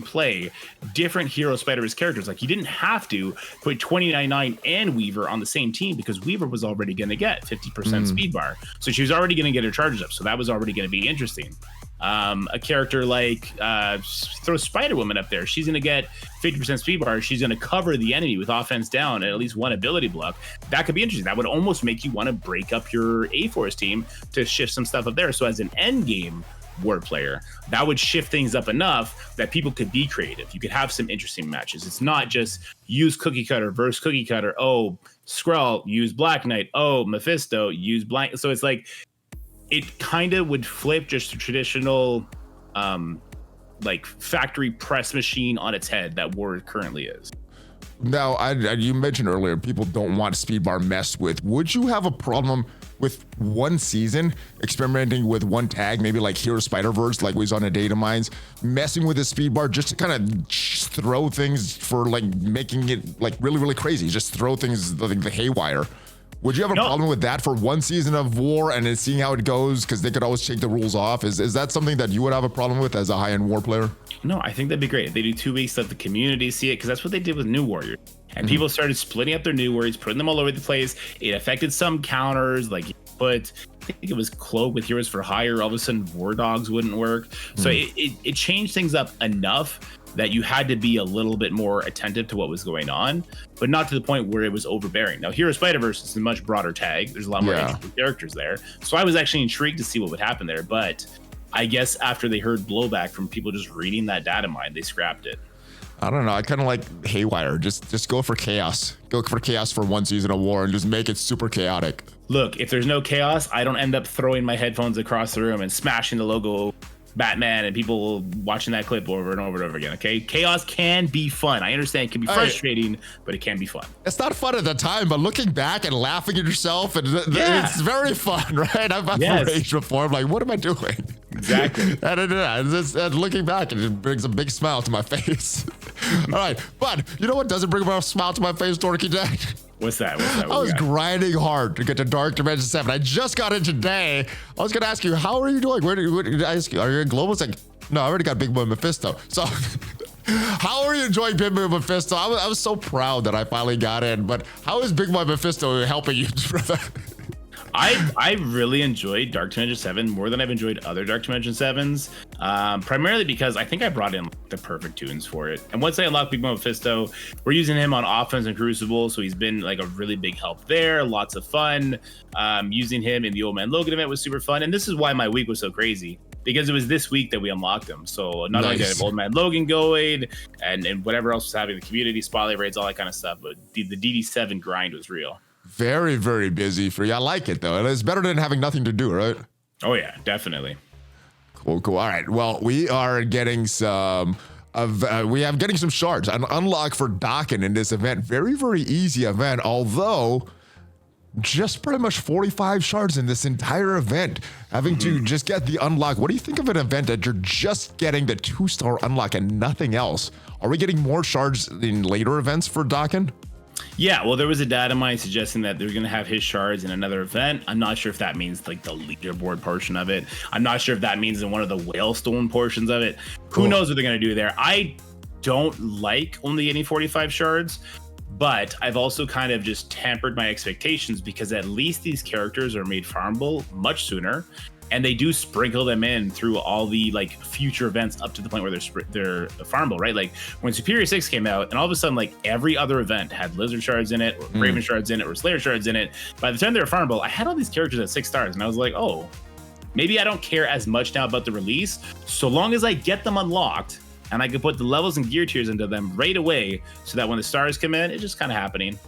play different Hero Spider vs. characters. Like, you didn't have to put 2099 and Weaver on the same team, because Weaver was already going to get 50% speed bar. So she was already going to get her charges up. So that was already going to be interesting. A character like throw Spider-Woman up there. She's going to get 50% speed bar. She's going to cover the enemy with offense down and at least one ability block. That could be interesting. That would almost make you want to break up your A-Force team to shift some stuff up there. So as an end game war player, that would shift things up enough that people could be creative. You could have some interesting matches. It's not just use Cookie Cutter versus Cookie Cutter. Oh, Skrull, use Black Knight. Oh, Mephisto, use Blank. So it's like, it kind of would flip just a traditional like factory press machine on its head that war currently is. Now, you mentioned earlier people don't want speed bar messed with. Would you have a problem with one season experimenting with one tag, maybe like Hero Spider-Verse, like we saw in the DATAMINES, messing with the speed bar just to kind of throw things for like making it like really, really crazy, just throw things like the haywire? Would you have a problem with that for one season of war and then seeing how it goes, because they could always take the rules off? Is that something that you would have a problem with as a high-end war player? No, I think that'd be great. If they do 2 weeks, let the community see it, because that's what they did with New Warriors. And people started splitting up their New Warriors, putting them all over the place. It affected some counters, like I think it was Cloak with Heroes for Hire. All of a sudden, War Dogs wouldn't work. So it changed things up enough that you had to be a little bit more attentive to what was going on, but not to the point where it was overbearing. Now, Hero Spider-Verse is a much broader tag. There's a lot more interesting characters there. So I was actually intrigued to see what would happen there, but I guess after they heard blowback from people just reading that data mine, they scrapped it. I don't know. I kind of like haywire. Just go for chaos. Go for chaos for one season of war and just make it super chaotic. Look, if there's no chaos, I don't end up throwing my headphones across the room and smashing the logo Batman and people watching that clip over and over and over again. Okay, chaos can be fun. I understand it can be frustrating, but it can be fun. It's not fun at the time, but looking back and laughing at yourself, and it's very fun, right? I've raged before. I'm like, what am I doing? Exactly. and looking back, it just brings a big smile to my face. All right, but you know what doesn't bring a smile to my face, DorkyDad? What's that? I was grinding hard to get to Dark Dimension 7. I just got in today. I was going to ask you, how are you doing? What did I ask you? Are you in Global? It's like, no, I already got Big Boy Mephisto. So how are you enjoying Big Boy Mephisto? I was so proud that I finally got in, but how is Big Boy Mephisto helping you, brother? I really enjoyed Dark Dimension 7 more than I've enjoyed other Dark Dimension 7s, primarily because I think I brought in the perfect tunes for it. And once I unlocked Big Mom Mephisto, we're using him on offense and Crucible, so he's been like a really big help there. Lots of fun. Using him in the OML Logan event was super fun. And this is why my week was so crazy, because it was this week that we unlocked him. So not only did I have Old Man Logan going and whatever else was happening in the community, spotlight raids, all that kind of stuff, but the DD7 grind was real. Very, very busy for you. I like it, though. It's better than having nothing to do, right? Oh, yeah, definitely. Cool. All right. Well, we are getting some getting some shards. An unlock for Daken in this event. Very, very easy event, although just pretty much 45 shards in this entire event. Having to just get the unlock. What do you think of an event that you're just getting the 2-star unlock and nothing else? Are we getting more shards in later events for Daken? Yeah, well, there was a data mine suggesting that they're going to have his shards in another event. I'm not sure if that means like the leaderboard portion of it. I'm not sure if that means in one of the Whalestone portions of it. Who knows what they're going to do there? I don't like only getting 45 shards, but I've also kind of just tempered my expectations because at least these characters are made farmable much sooner. And they do sprinkle them in through all the like future events up to the point where they're farmable, right? Like when Superior 6 came out, and all of a sudden, like every other event had Lizard shards in it, or Raven shards in it, or Slayer shards in it. By the time they were farmable, I had all these characters at 6 stars, and I was like, oh, maybe I don't care as much now about the release, so long as I get them unlocked and I can put the levels and gear tiers into them right away, so that when the stars come in, it's just kind of happening.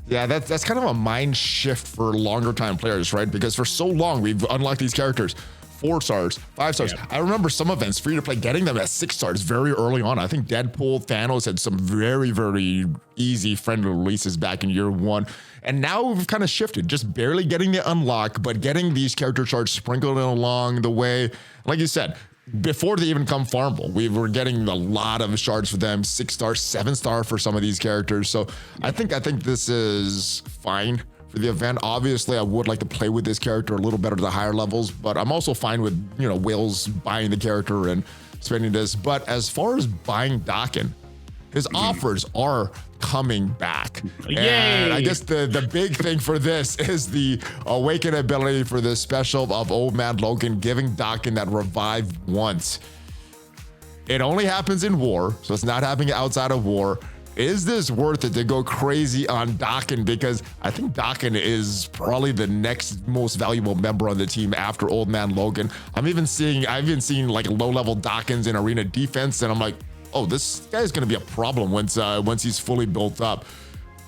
Yeah, that's kind of a mind shift for longer time players, right? Because for so long, we've unlocked these characters 4 stars, 5 stars. Yep. I remember some events free to play getting them at 6 stars very early on. I think Deadpool, Thanos had some very, very easy friendly releases back in year 1. And now we've kind of shifted, just barely getting the unlock, but getting these character shards sprinkled in along the way. Like you said, before they even come farmable, we were getting a lot of shards for them, 6 star, 7 star for some of these characters. So I think this is fine for the event. Obviously, I would like to play with this character a little better at the higher levels, but I'm also fine with, Whales buying the character and spending this. But as far as buying Daken, his offers are coming back. Yay! And I guess the big thing for this is the awaken ability for this special of Old Man Logan, giving Daken that revive once. It only happens in war, so it's not happening outside of war. Is this worth it to go crazy on Daken? Because I think Daken is probably the next most valuable member on the team after Old Man Logan. I've even seen like low-level Dakens in arena defense, and I'm like, oh, this guy's gonna be a problem once he's fully built up.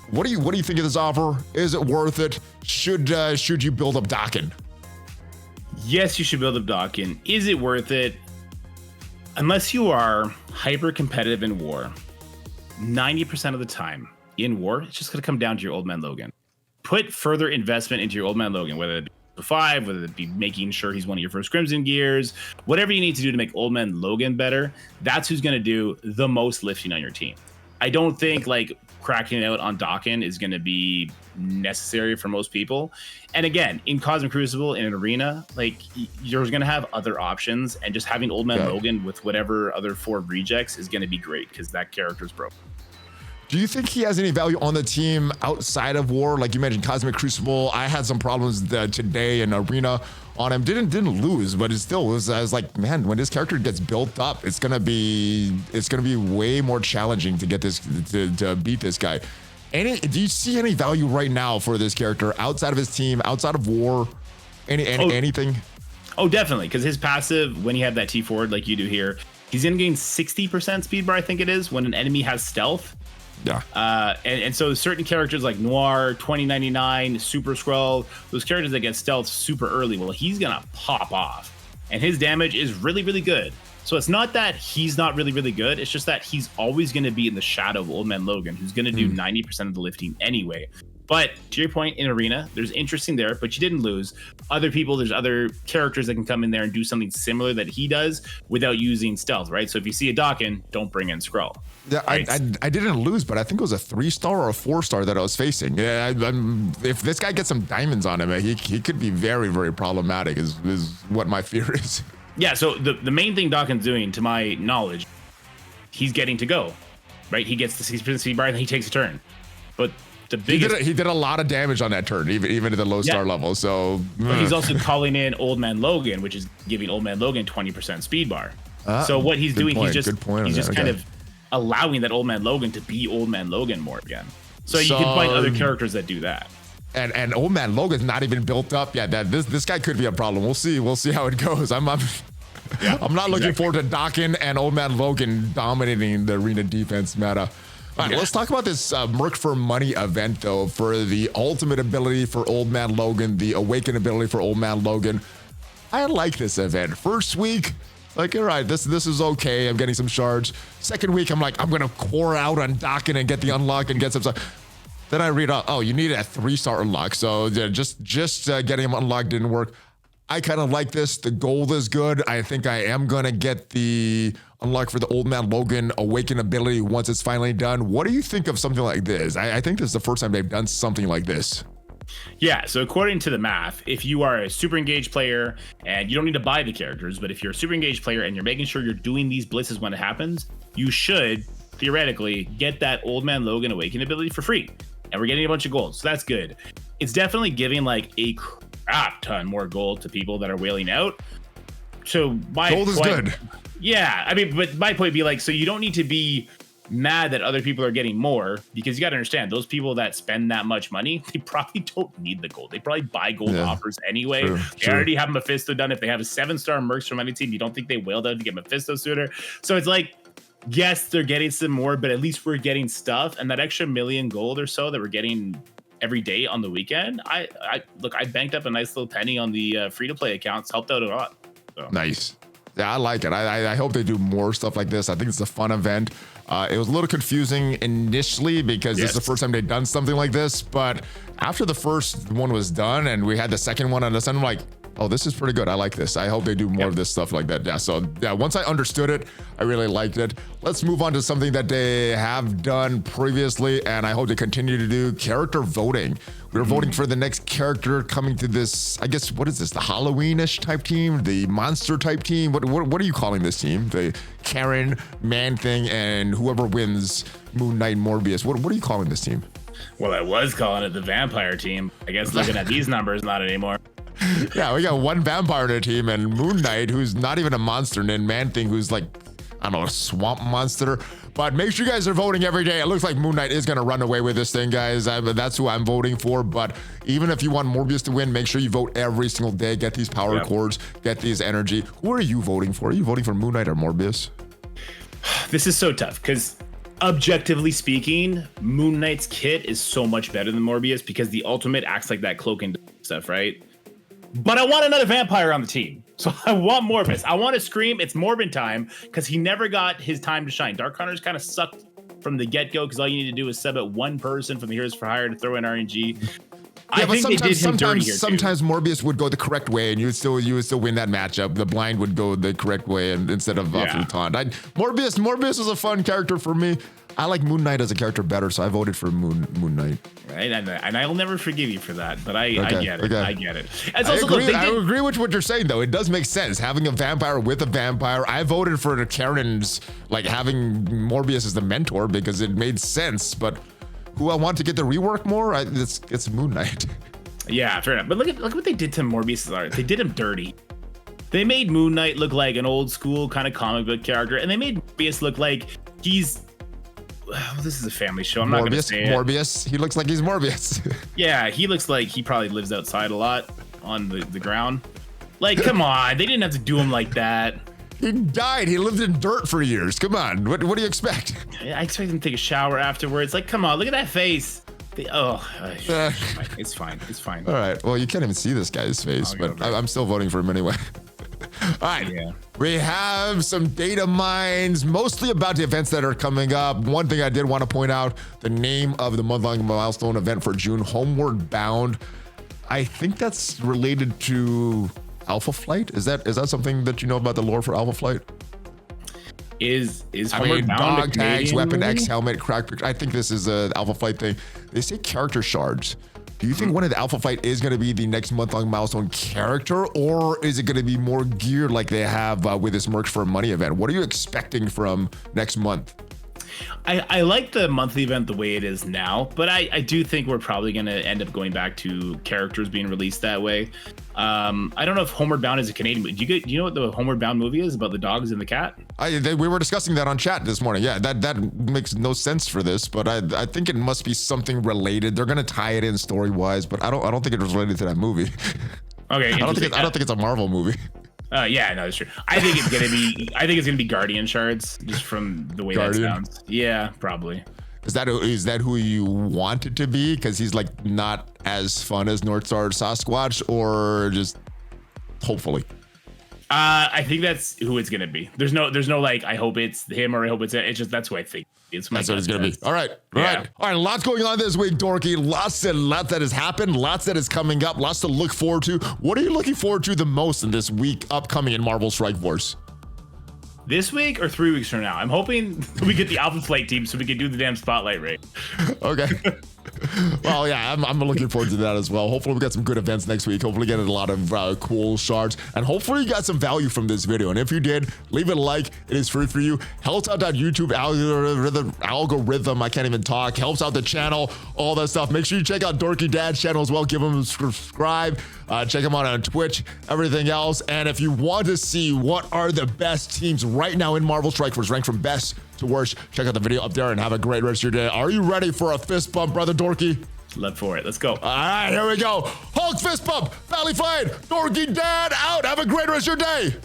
What do you think of this offer? Is it worth it? Should you build up Daken? Yes, you should build up Daken. Is it worth it? Unless you are hyper competitive in war, 90% of the time in war, it's just gonna come down to your Old Man Logan. Put further investment into your Old Man Logan, whether it be 5, whether it be making sure he's one of your first Crimson gears, whatever you need to do to make Old Man Logan better. That's who's going to do the most lifting on your team. I don't think like cracking out on Daken is going to be necessary for most people. And again, in Cosmic Crucible, in an arena, like you're going to have other options, and just having Old Man Logan with whatever other 4 rejects is going to be great because that character's broken. Do you think he has any value on the team outside of war? Like you mentioned, Cosmic Crucible. I had some problems today in arena on him. Didn't lose, but it still was. I was like, man, when this character gets built up, it's gonna be way more challenging to get this to beat this guy. Do you see any value right now for this character outside of his team, outside of war? Anything? Oh, definitely, because his passive, when you have that T forward like you do here, he's gonna gain 60% speed bar, I think it is, when an enemy has stealth. Yeah. And so certain characters like Noir, 2099, Super Skrull, those characters that get stealth super early, well, he's gonna pop off, and his damage is really, really good. So it's not that he's not really, really good. It's just that he's always going to be in the shadow of Old Man Logan, who's going to do 90% of the lifting anyway. But to your point, in arena, there's interesting there, but you didn't lose. Other people, there's other characters that can come in there and do something similar that he does without using stealth, right? So if you see a Daken, don't bring in Skrull. Yeah, right? I didn't lose, but I think it was a 3-star or a 4-star that I was facing. Yeah, if this guy gets some diamonds on him, he could be very, very problematic. Is what my fear is. Yeah. So the main thing Daken's doing, to my knowledge, he's getting to go, right? He gets the 60% speed bar and he takes a turn, but the biggest, he did a lot of damage on that turn, even at the low star level. So but he's also calling in Old Man Logan, which is giving Old Man Logan 20% speed bar. So what he's doing, he's just kind of allowing that Old Man Logan to be Old Man Logan more again. So you can find other characters that do that. And Old Man Logan's not even built up yet. That this guy could be a problem. We'll see how it goes. I'm not looking forward to Daken and Old Man Logan dominating the arena defense meta. All right, let's talk about this Merc for Money event, though, for the ultimate ability for Old Man Logan, the awaken ability for Old Man Logan. I like this event. First week, like, all right, this is okay. I'm getting some shards. Second week, I'm like, I'm going to core out on Daken and get the unlock and get some stuff. Then I read, oh, you need a 3-star unlock. So just getting him unlocked didn't work. I kind of like this. The gold is good. I think I am going to get the unlock for the Old Man Logan awaken ability once it's finally done. What do you think of something like this? I think this is the first time they've done something like this. Yeah, so according to the math, if you are a super engaged player, and you don't need to buy the characters, but if you're a super engaged player and you're making sure you're doing these blitzes when it happens, you should theoretically get that Old Man Logan awaken ability for free. And we're getting a bunch of gold, so that's good. It's definitely giving like a crap ton more gold to people that are whaling out. So my gold is good. Yeah, I mean, but my point would be like, so you don't need to be mad that other people are getting more, because you got to understand, those people that spend that much money, they probably don't need the gold. They probably buy gold offers anyway. They already have Mephisto done. If they have a 7-star mercs from any team, you don't think they wailed out to get Mephisto sooner? So it's like, yes, they're getting some more, but at least we're getting stuff. And that extra million gold or so that we're getting every day on the weekend, I banked up a nice little penny on the free-to-play accounts, helped out a lot. So. Nice. Yeah, I like it. I hope they do more stuff like this. I think it's a fun event. It was a little confusing initially because this is the first time they'd done something like this. But after the first one was done and we had the second one on the Sunday, I'm like, oh, this is pretty good. I like this. I hope they do more of this stuff like that. Yeah. So yeah, once I understood it, I really liked it. Let's move on to something that they have done previously, and I hope they continue to do: character voting. We're voting for the next character coming to this, I guess, what is this? The Halloween-ish type team? The monster type team? What are you calling this team? The Karen, Man-Thing, and whoever wins Moon Knight, Morbius. What are you calling this team? Well, I was calling it the vampire team. I guess looking at these numbers, not anymore. Yeah, we got one vampire in the team and Moon Knight, who's not even a monster, and then Man-Thing, who's like, I don't know, a swamp monster. But make sure you guys are voting every day. It looks like Moon Knight is going to run away with this thing, guys. That's who I'm voting for. But even if you want Morbius to win, make sure you vote every single day. Get these power cores, get these energy. Who are you voting for? Are you voting for Moon Knight or Morbius? This is so tough because objectively speaking, Moon Knight's kit is so much better than Morbius because the ultimate acts like that cloak and stuff, right? But I want another vampire on the team. So I want Morbius. I want to scream, it's Morbin time, because he never got his time to shine. Dark Hunters kind of sucked from the get-go because all you need to do is sub at one person from the Heroes for Hire to throw in RNG. Yeah, I think they did him dirty here, sometimes Morbius would go the correct way, and you would still win that matchup. The blind would go the correct way, and instead of taunt. Morbius is a fun character for me. I like Moon Knight as a character better, so I voted for Moon Knight. Right, and I'll never forgive you for that, but I get it. I get it. I agree with what you're saying, though. It does make sense having a vampire with a vampire. I voted for the Karen's, like having Morbius as the mentor because it made sense. But who I want to get the rework more, it's Moon Knight. Yeah, fair enough. But look what they did to Morbius's art. They did him dirty. They made Moon Knight look like an old school kind of comic book character, and they made Morbius look like he's. Well, this is a family show. I'm not going to say it. Morbius. He looks like he's Morbius. Yeah, he looks like he probably lives outside a lot on the ground. Like, come on. They didn't have to do him like that. He died. He lived in dirt for years. Come on. What do you expect? I expect him to take a shower afterwards. Like, come on. Look at that face. It's fine. It's fine. All right. Well, you can't even see this guy's face, but I'm still voting for him anyway. All right, we have some data mines, mostly about the events that are coming up. One thing I did want to point out, the name of the month-long milestone event for June, Homeward Bound. I think that's related to Alpha Flight. Is that something that you know about the lore for Alpha Flight? Is Homeward Bound dog tags, Weapon movie? X, helmet, crack. I think this is a Alpha Flight thing. They say character shards. Do you think one of the Alpha Flight is going to be the next month-long milestone character, or is it going to be more geared like they have with this Merch for Money event? What are you expecting from next month? I like the monthly event the way it is now, but I do think we're probably going to end up going back to characters being released that way. I don't know if Homeward Bound is a Canadian movie. Do you know what the Homeward Bound movie is about the dogs and the cat? We were discussing that on chat this morning. Yeah, that makes no sense for this, but I think it must be something related. They're going to tie it in story-wise, but I don't think it was related to that movie. Okay, I don't think it's a Marvel movie. Yeah, no, that's true. I think it's gonna be Guardian shards, just from the way that sounds. Yeah, probably. Is that who you want it to be? Because he's like not as fun as Northstar Sasquatch, or just hopefully. I think that's who it's gonna be. There's no like I hope it's him or I hope it's just that's who I think. That's what it's gonna be. All right. Lots going on this week, Dorky. Lots that has happened. Lots that is coming up. Lots to look forward to. What are you looking forward to the most in this week upcoming in Marvel Strike Force? This week or 3 weeks from now? I'm hoping we get the Alpha Flight team so we can do the damn Spotlight raid. Okay. Well, yeah, I'm looking forward to that as well. Hopefully we got some good events next week. Hopefully get a lot of cool shards, and hopefully you got some value from this video. And if you did, leave it a like. It is free for you. Helps out that YouTube algorithm. I can't even talk. Helps out the channel, all that stuff. Make sure you check out DorkyDad's channel as well. Give him a subscribe. Check him out on Twitch, everything else. And if you want to see what are the best teams right now in Marvel Strike Force, ranked from best to worst, check out the video up there and have a great rest of your day. Are you ready for a fist bump, brother Dorky? Love for it. Let's go. All right, here we go. Hulk fist bump, ValleyFlyin, DorkyDad out. Have a great rest of your day.